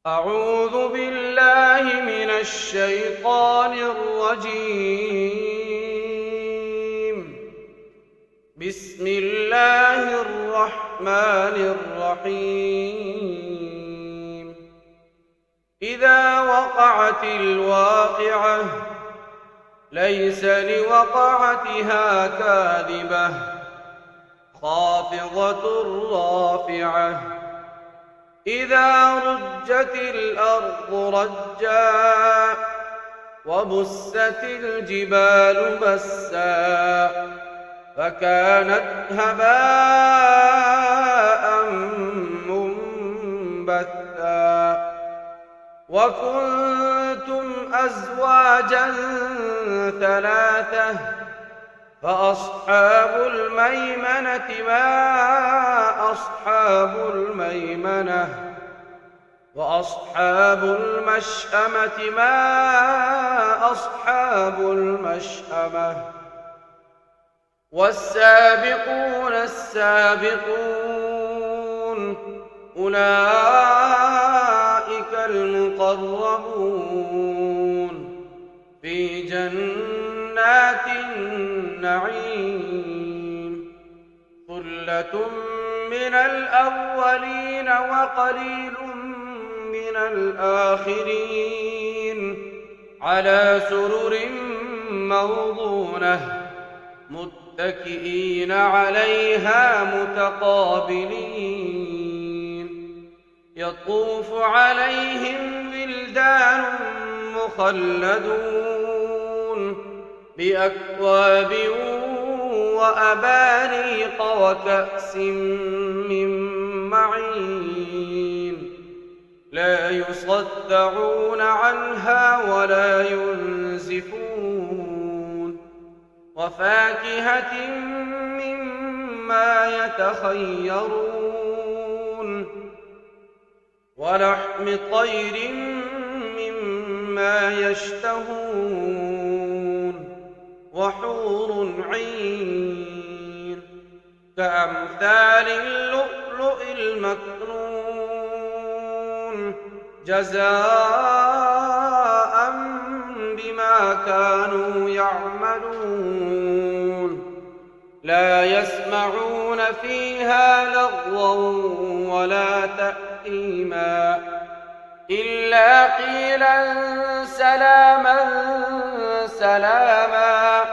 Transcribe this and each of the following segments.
أعوذ بالله من الشيطان الرجيم. بسم الله الرحمن الرحيم. إذا وقعت الواقعة ليس لوقعتها كاذبة خافضة رافعة إذا رجت الأرض رجا وبست الجبال بسا فكانت هباء منبثا وكنتم أزواجا ثلاثة فأصحاب الميمنة ما أصحاب الميمنة وأصحاب المشأمة ما أصحاب المشأمة والسابقون السابقون أولئك المقربون في جنات النعيم ثلة من الأولين وقليل من الآخرين على سرر موضونة متكئين عليها متقابلين يطوف عليهم ولدان مخلدون بأكواب وأباريق وكأس من معين لا يصدعون عنها ولا ينزفون وفاكهة مما يتخيرون ولحم طير مما يشتهون وحور عين كأمثال اللؤلؤ المكنون جزاء بما كانوا يعملون لا يسمعون فيها لغوا ولا تأثيما إلا قيلا سلاما سلاما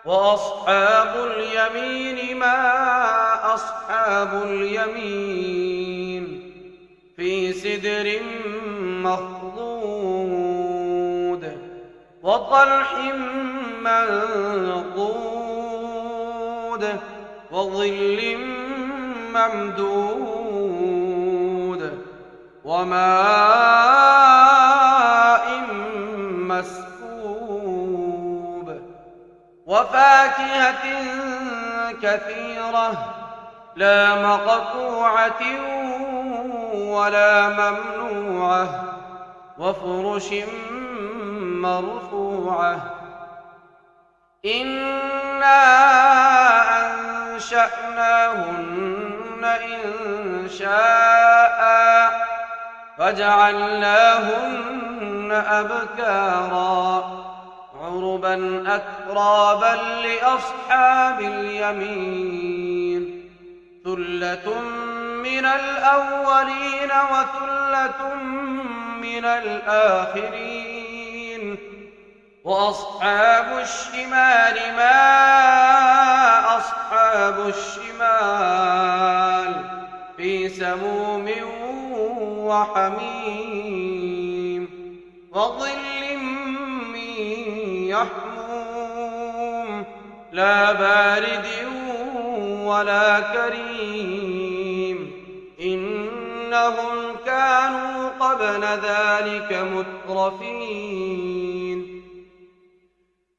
وأصحاب اليمين ما أصحاب اليمين في سدر مخضود وطلح منضود وظل ممدود وماء مسكوب وفاكهة كثيرة لا مقطوعة ولا ممنوعة وفرش مرفوعة إنا أنشأناهن إنشاء فجعلناهن أبكارا عربا أترابا لأصحاب اليمين ثلة من الأولين وثلة من الآخرين وأصحاب الشمال ما أصحاب الشمال في سموم وحميم وظل من يحموم لا بارد ولا كريم إنهم كانوا قبل ذلك مترفين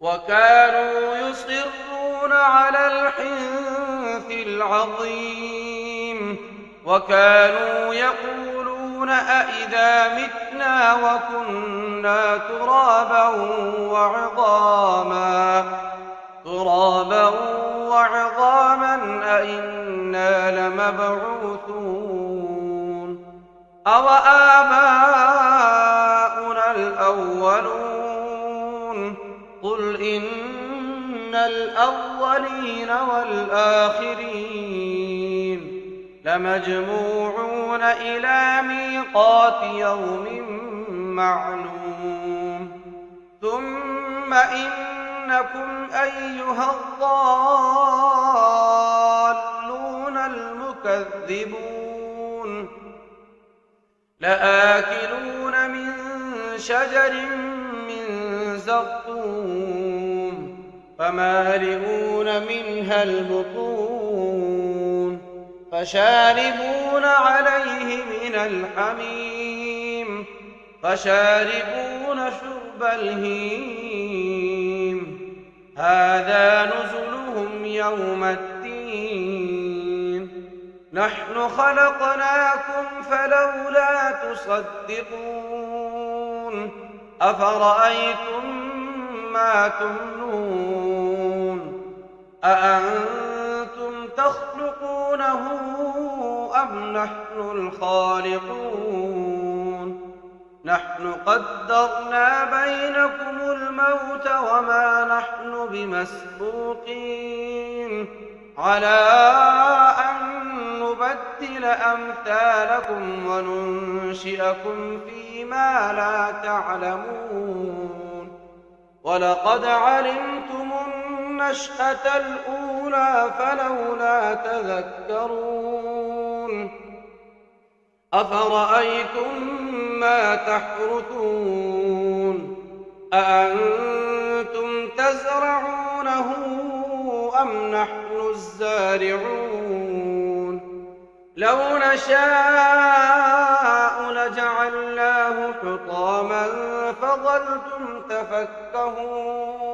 وكانوا يصرون على الحنث العظيم وكانوا يقولون أئذا متنا وكنا ترابا وعظاما أئنا لمبعوثون أوآباؤنا إن الأولين والآخرين لمجموعون إلى ميقات يوم معلوم ثم إنكم أيها الضالون المكذبون لآكلون من شجر من زقوم فمالئون منها البطون فشاربون عليه من الحميم فشاربون شرب الهيم هذا نزلهم يوم الدين نحن خلقناكم فلولا تصدقون أفرأيتم ما تمنون أأنتم تخلقونه أم نحن الخالقون نحن قدرنا بينكم الموت وما نحن بمسبوقين على أن نبدل أمثالكم وننشئكم فيما لا تعلمون ولقد علمتم النشأة الأولى فلولا تذكرون أفرأيتم ما تحرثون أأنتم تزرعونه أم نحن الزارعون لو نشاء لجعلناه حطاما فظلتم تفكهون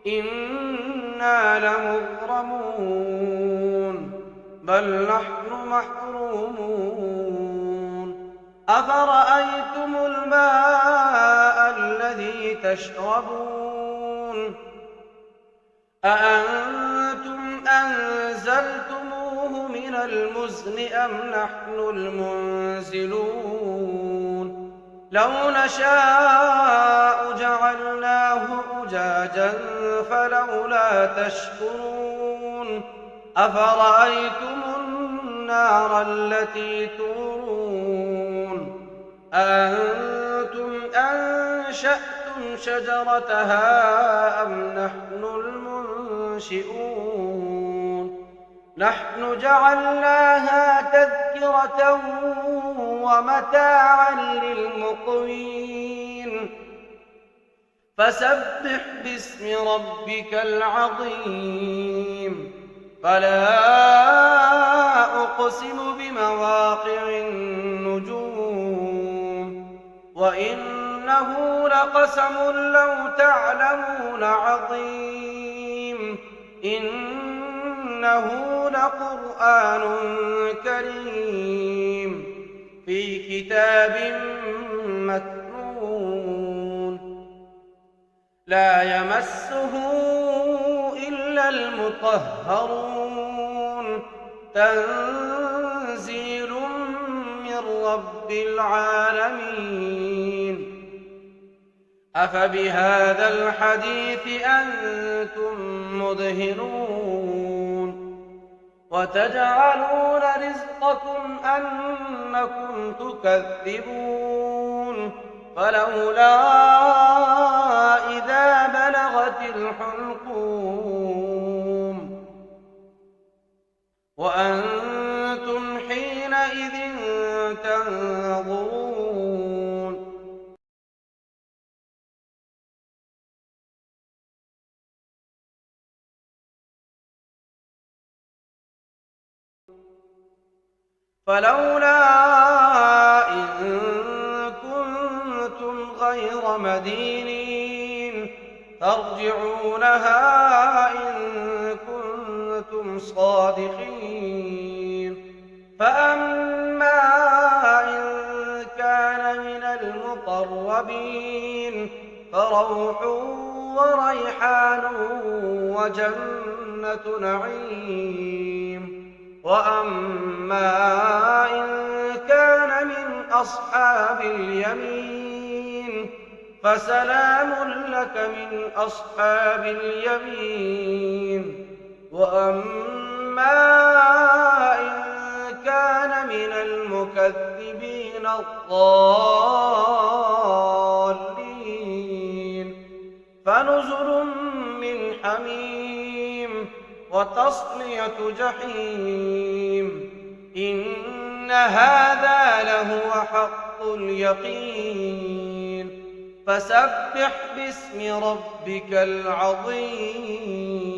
إنا لمغرمون بل نحن محرومون أفرأيتم الماء الذي تشربون أأنتم أنزلتموه من المزن أم نحن المنزلون لو نشاء جعلناه أجاجا فلولا تشكرون أفرأيتم النار التي تورون أأنتم أنشأتم شجرتها أم نحن المنشئون نحن جعلناها تذكرة ومتاعا للمقوين فسبح باسم ربك العظيم فلا أقسم بمواقع النجوم وإنه لقسم لو تعلمون عظيم إنه لقرآن كريم في كتاب مكنون لا يمسه إلا المطهرون تنزيل من رب العالمين أفبهذا الحديث أنتم مدهنون وتجعلون رزقكم أنكم تكذبون فلولا إذا بلغت الحلقوم وأنتم حينئذ تنظرون فلولا إن كنتم غير مدينين ترجعونها إن كنتم صادقين فأما إن كان من المقربين فروح وريحان وجنة نعيم وأما إن كان من أصحاب اليمين فسلام لك من أصحاب اليمين. وأما إن كان من المكذبين الضالين فنزل من حميم وتصلية جحيم. إن هذا لهو حق اليقين. فسبح باسم ربك العظيم.